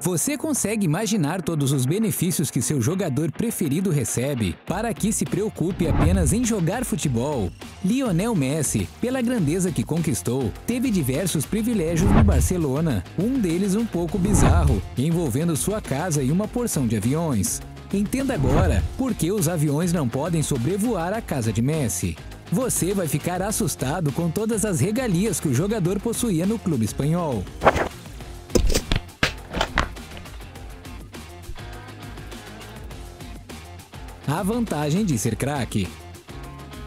Você consegue imaginar todos os benefícios que seu jogador preferido recebe para que se preocupe apenas em jogar futebol? Lionel Messi, pela grandeza que conquistou, teve diversos privilégios no Barcelona, um deles um pouco bizarro, envolvendo sua casa e uma porção de aviões. Entenda agora por que os aviões não podem sobrevoar a casa de Messi. Você vai ficar assustado com todas as regalias que o jogador possuía no clube espanhol. A vantagem de ser craque.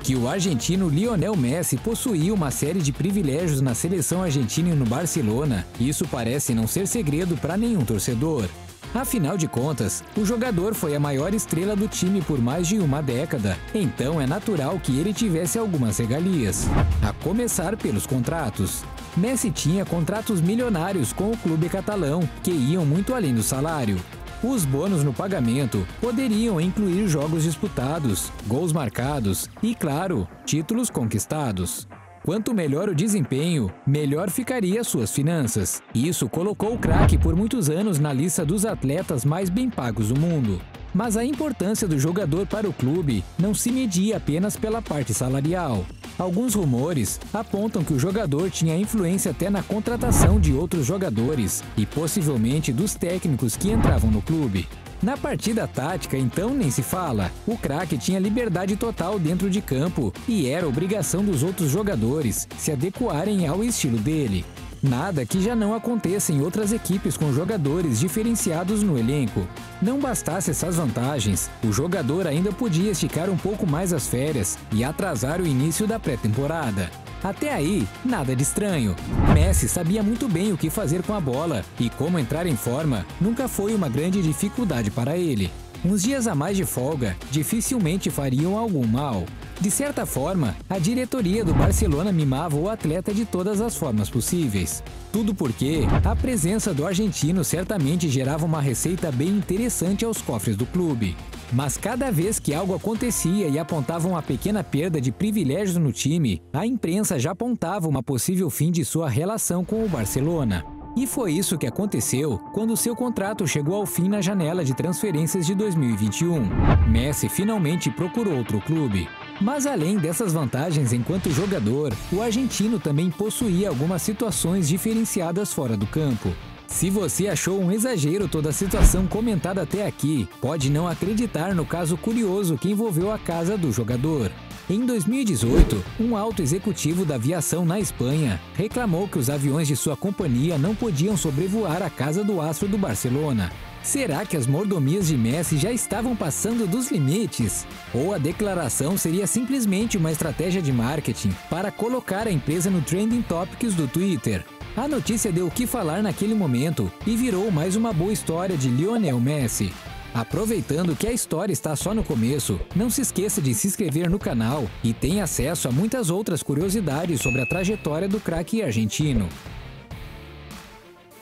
Que o argentino Lionel Messi possuía uma série de privilégios na seleção argentina e no Barcelona, isso parece não ser segredo para nenhum torcedor. Afinal de contas, o jogador foi a maior estrela do time por mais de uma década, então é natural que ele tivesse algumas regalias. A começar pelos contratos. Messi tinha contratos milionários com o clube catalão, que iam muito além do salário. Os bônus no pagamento poderiam incluir jogos disputados, gols marcados e, claro, títulos conquistados. Quanto melhor o desempenho, melhor ficaria suas finanças. Isso colocou o craque por muitos anos na lista dos atletas mais bem pagos do mundo. Mas a importância do jogador para o clube não se media apenas pela parte salarial. Alguns rumores apontam que o jogador tinha influência até na contratação de outros jogadores e possivelmente dos técnicos que entravam no clube. Na partida tática, então, nem se fala. O craque tinha liberdade total dentro de campo e era obrigação dos outros jogadores se adequarem ao estilo dele. Nada que já não aconteça em outras equipes com jogadores diferenciados no elenco. Não bastasse essas vantagens, o jogador ainda podia esticar um pouco mais as férias e atrasar o início da pré-temporada. Até aí, nada de estranho. Messi sabia muito bem o que fazer com a bola e como entrar em forma nunca foi uma grande dificuldade para ele. Uns dias a mais de folga dificilmente fariam algum mal. De certa forma, a diretoria do Barcelona mimava o atleta de todas as formas possíveis. Tudo porque a presença do argentino certamente gerava uma receita bem interessante aos cofres do clube. Mas cada vez que algo acontecia e apontava uma pequena perda de privilégios no time, a imprensa já apontava uma possível fim de sua relação com o Barcelona. E foi isso que aconteceu quando seu contrato chegou ao fim na janela de transferências de 2021. Messi finalmente procurou outro clube. Mas além dessas vantagens enquanto jogador, o argentino também possuía algumas situações diferenciadas fora do campo. Se você achou um exagero toda a situação comentada até aqui, pode não acreditar no caso curioso que envolveu a casa do jogador. Em 2018, um alto executivo da aviação na Espanha reclamou que os aviões de sua companhia não podiam sobrevoar a casa do astro do Barcelona. Será que as mordomias de Messi já estavam passando dos limites? Ou a declaração seria simplesmente uma estratégia de marketing para colocar a empresa no Trending Topics do Twitter? A notícia deu o que falar naquele momento e virou mais uma boa história de Lionel Messi. Aproveitando que a história está só no começo, não se esqueça de se inscrever no canal e tenha acesso a muitas outras curiosidades sobre a trajetória do craque argentino.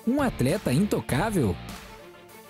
Um atleta intocável?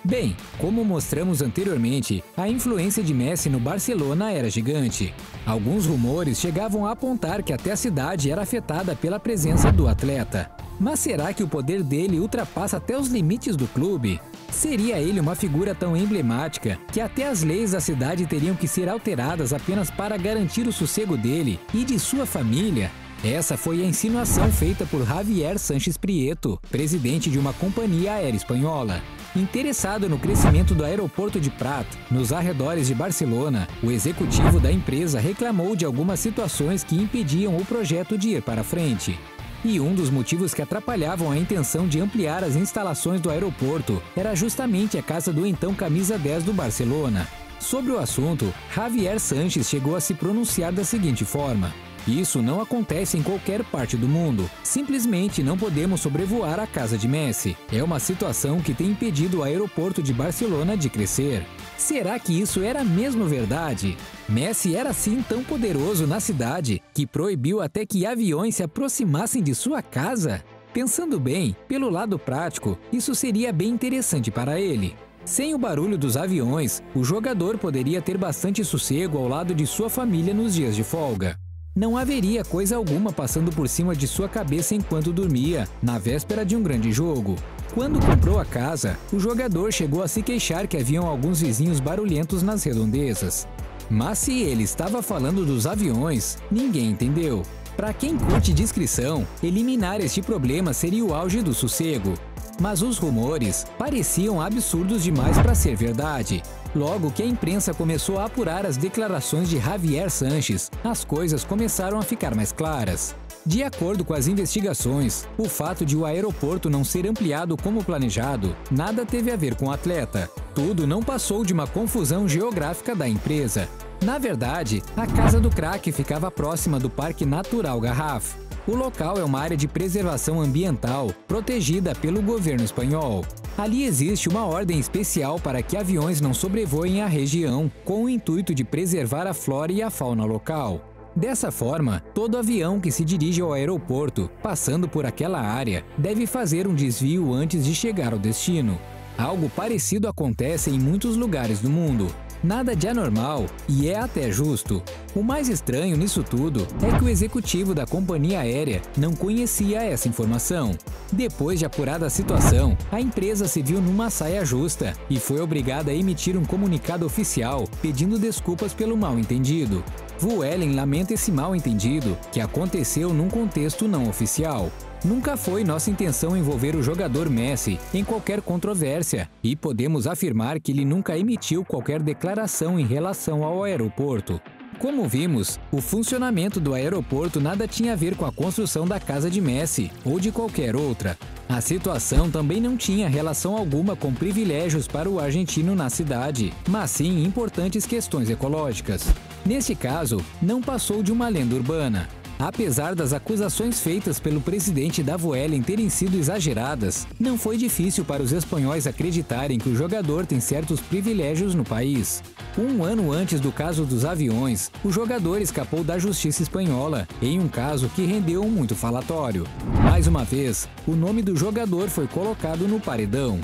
Bem, como mostramos anteriormente, a influência de Messi no Barcelona era gigante. Alguns rumores chegavam a apontar que até a cidade era afetada pela presença do atleta. Mas será que o poder dele ultrapassa até os limites do clube? Seria ele uma figura tão emblemática que até as leis da cidade teriam que ser alteradas apenas para garantir o sossego dele e de sua família? Essa foi a insinuação feita por Javier Sánchez Prieto, presidente de uma companhia aérea espanhola. Interessado no crescimento do aeroporto de Prat, nos arredores de Barcelona, o executivo da empresa reclamou de algumas situações que impediam o projeto de ir para frente. E um dos motivos que atrapalhavam a intenção de ampliar as instalações do aeroporto era justamente a casa do então camisa 10 do Barcelona. Sobre o assunto, Javier Sánchez chegou a se pronunciar da seguinte forma: "Isso não acontece em qualquer parte do mundo. Simplesmente não podemos sobrevoar a casa de Messi. É uma situação que tem impedido o aeroporto de Barcelona de crescer." Será que isso era mesmo verdade? Messi era assim tão poderoso na cidade que proibiu até que aviões se aproximassem de sua casa? Pensando bem, pelo lado prático, isso seria bem interessante para ele. Sem o barulho dos aviões, o jogador poderia ter bastante sossego ao lado de sua família nos dias de folga. Não haveria coisa alguma passando por cima de sua cabeça enquanto dormia, na véspera de um grande jogo. Quando comprou a casa, o jogador chegou a se queixar que haviam alguns vizinhos barulhentos nas redondezas. Mas se ele estava falando dos aviões, ninguém entendeu. Para quem curte discrição, eliminar este problema seria o auge do sossego. Mas os rumores pareciam absurdos demais para ser verdade. Logo que a imprensa começou a apurar as declarações de Javier Sanches, as coisas começaram a ficar mais claras. De acordo com as investigações, o fato de o aeroporto não ser ampliado como planejado nada teve a ver com o atleta. Tudo não passou de uma confusão geográfica da empresa. Na verdade, a casa do craque ficava próxima do Parque Natural Garraf. O local é uma área de preservação ambiental protegida pelo governo espanhol. Ali existe uma ordem especial para que aviões não sobrevoem a região, com o intuito de preservar a flora e a fauna local. Dessa forma, todo avião que se dirige ao aeroporto, passando por aquela área, deve fazer um desvio antes de chegar ao destino. Algo parecido acontece em muitos lugares do mundo. Nada de anormal e é até justo. O mais estranho nisso tudo é que o executivo da companhia aérea não conhecia essa informação. Depois de apurada a situação, a empresa se viu numa saia justa e foi obrigada a emitir um comunicado oficial pedindo desculpas pelo mal-entendido. Vueling lamenta esse mal-entendido que aconteceu num contexto não oficial. Nunca foi nossa intenção envolver o jogador Messi em qualquer controvérsia e podemos afirmar que ele nunca emitiu qualquer declaração em relação ao aeroporto. Como vimos, o funcionamento do aeroporto nada tinha a ver com a construção da casa de Messi ou de qualquer outra. A situação também não tinha relação alguma com privilégios para o argentino na cidade, mas sim importantes questões ecológicas. Neste caso, não passou de uma lenda urbana. Apesar das acusações feitas pelo presidente da Vueling terem sido exageradas, não foi difícil para os espanhóis acreditarem que o jogador tem certos privilégios no país. Um ano antes do caso dos aviões, o jogador escapou da justiça espanhola, em um caso que rendeu muito falatório. Mais uma vez, o nome do jogador foi colocado no paredão.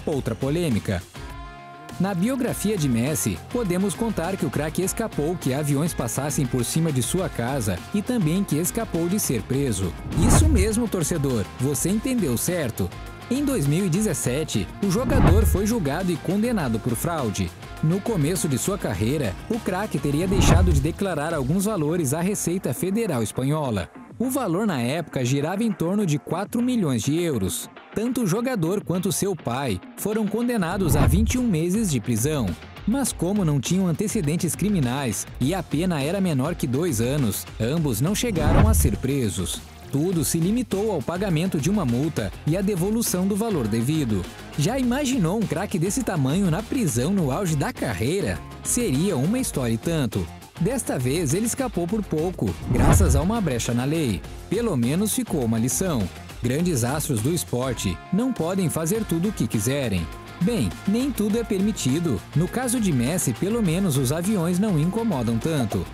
Outra polêmica. Na biografia de Messi, podemos contar que o craque escapou que aviões passassem por cima de sua casa e também que escapou de ser preso. Isso mesmo, torcedor, você entendeu certo? Em 2017, o jogador foi julgado e condenado por fraude. No começo de sua carreira, o craque teria deixado de declarar alguns valores à Receita Federal Espanhola. O valor na época girava em torno de 4 milhões de euros. Tanto o jogador quanto seu pai foram condenados a 21 meses de prisão. Mas como não tinham antecedentes criminais e a pena era menor que 2 anos, ambos não chegaram a ser presos. Tudo se limitou ao pagamento de uma multa e à devolução do valor devido. Já imaginou um craque desse tamanho na prisão no auge da carreira? Seria uma história e tanto. Desta vez ele escapou por pouco, graças a uma brecha na lei. Pelo menos ficou uma lição. Grandes astros do esporte não podem fazer tudo o que quiserem. Bem, nem tudo é permitido. No caso de Messi, pelo menos os aviões não incomodam tanto.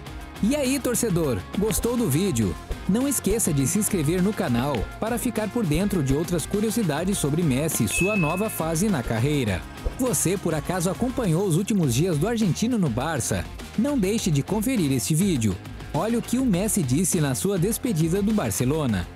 E aí, torcedor, gostou do vídeo? Não esqueça de se inscrever no canal para ficar por dentro de outras curiosidades sobre Messi e sua nova fase na carreira. Você, por acaso, acompanhou os últimos dias do argentino no Barça? Não deixe de conferir este vídeo. Olha o que o Messi disse na sua despedida do Barcelona.